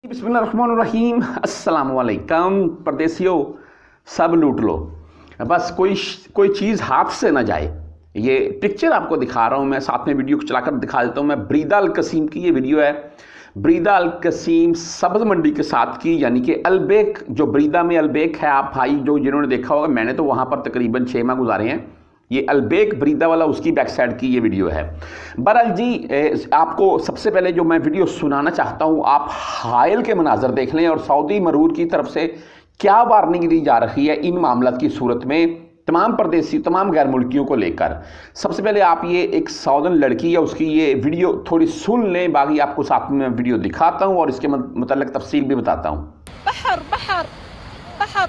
बिस्मिल्लाहिर्रहमानिर्रहीम। अस्सलाम वालेकुम। परदेसियों, सब लूट लो, बस कोई चीज़ हाथ से ना जाए। ये पिक्चर आपको दिखा रहा हूँ मैं, साथ में वीडियो को चलाकर दिखा देता हूँ मैं। ब्रीदा अल कसीम की ये वीडियो है। ब्रीदा अल कसीम सब्ज़ मंडी के साथ की, यानी कि अलबेक, जो ब्रीदा में अलबेक है, आप भाई जो जिन्होंने देखा होगा, मैंने तो वहाँ पर तकरीबन 6 माह गुजारे हैं। ये अलबेक ब्रीदा वाला, उसकी बैक साइड की ये वीडियो है। बहरहाल जी, आपको सबसे पहले जो मैं वीडियो सुनाना चाहता हूँ, आप हायल के मनाजर देख लें और सऊदी मरूर की तरफ से क्या वार्निंग दी जा रही है इन मामलों की सूरत में तमाम परदेसी, तमाम गैर मुल्कियों को लेकर। सबसे पहले आप ये एक सऊदन लड़की है, उसकी ये वीडियो थोड़ी सुन लें, बाकी आपको साथ में वीडियो दिखाता हूँ और इसके मतलब तफसील भी बताता हूँ। बहर बहर बहर,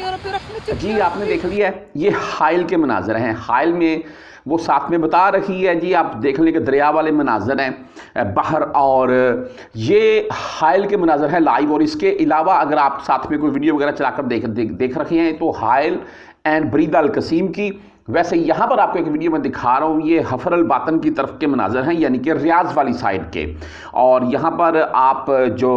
या रब्बी रहमतक। जी, आपने देख लिया है, ये हाइल के मनाजर हैं। हाइल में वो साथ में बता रही है जी, आप देख लें कि दरिया वाले मनाजर हैं बाहर, और ये हाइल के मनाजर हैं लाइव। और इसके अलावा अगर आप साथ में कोई वीडियो वगैरह चलाकर देख रखे हैं तो हाइल एंड ब्रीदा अल कसीम की। वैसे यहाँ पर आपको एक वीडियो में दिखा रहा हूँ, ये हफर अल बातन की तरफ के मनाजर हैं, यानी कि रियाज वाली साइड के। और यहाँ पर आप जो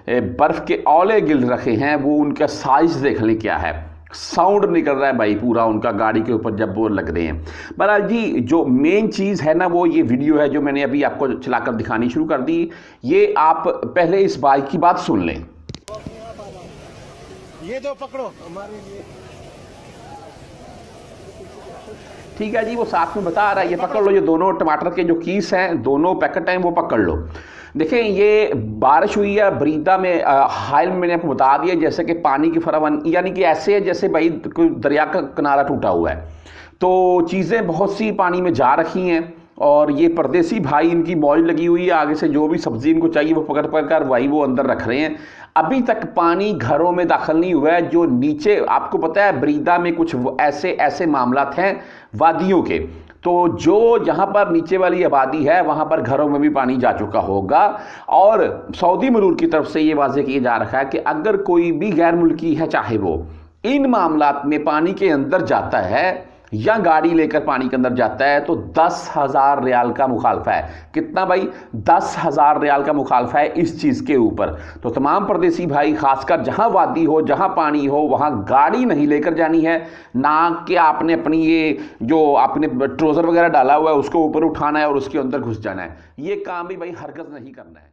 बर्फ़ के औले गिल रखे हैं, वो उनका साइज़ देख लें क्या है। साउंड निकल रहा है भाई पूरा उनका गाड़ी के ऊपर जब वो लग रहे हैं। बहरहाल जी, जो मेन चीज़ है ना, वो ये वीडियो है जो मैंने अभी आपको चलाकर दिखानी शुरू कर दी। ये आप पहले इस बाइक की बात सुन लें। ये दो पकड़ो हमारे लिए। ठीक है जी, वो साथ में बता रहा है, ये पकड़ लो, ये दोनों टमाटर के जो कीस हैं, दोनों पैकेट हैं, वो पकड़ लो। देखें, ये बारिश हुई है ब्रीदा में। हाइल में मैंने आपको बता दिया जैसे कि पानी की फरावन, यानी कि ऐसे है जैसे भाई कोई दरिया का किनारा टूटा हुआ है, तो चीज़ें बहुत सी पानी में जा रखी हैं। और ये परदेसी भाई, इनकी मौज लगी हुई है, आगे से जो भी सब्ज़ी इनको चाहिए वो पकड़ कर वही वो अंदर रख रहे हैं। अभी तक पानी घरों में दाखिल नहीं हुआ है। जो नीचे, आपको पता है ब्रीदा में कुछ ऐसे मामला हैं वादियों के, तो जो जहाँ पर नीचे वाली आबादी है वहाँ पर घरों में भी पानी जा चुका होगा। और सऊदी मरूर की तरफ से ये वाज़ेह किया जा रहा है कि अगर कोई भी गैर मुल्की है, चाहे वो इन मामलात में पानी के अंदर जाता है या गाड़ी लेकर पानी के अंदर जाता है, तो 10,000 रियाल का मुखालफा है। कितना भाई? 10,000 रियाल का मुखालफा है इस चीज़ के ऊपर। तो तमाम परदेसी भाई, खासकर जहां वादी हो, जहां पानी हो, वहां गाड़ी नहीं लेकर जानी है, ना कि आपने अपनी ये जो आपने ट्रोज़र वगैरह डाला हुआ है उसको ऊपर उठाना है और उसके अंदर घुस जाना है। ये काम भी भाई हरगिज़ नहीं करना है।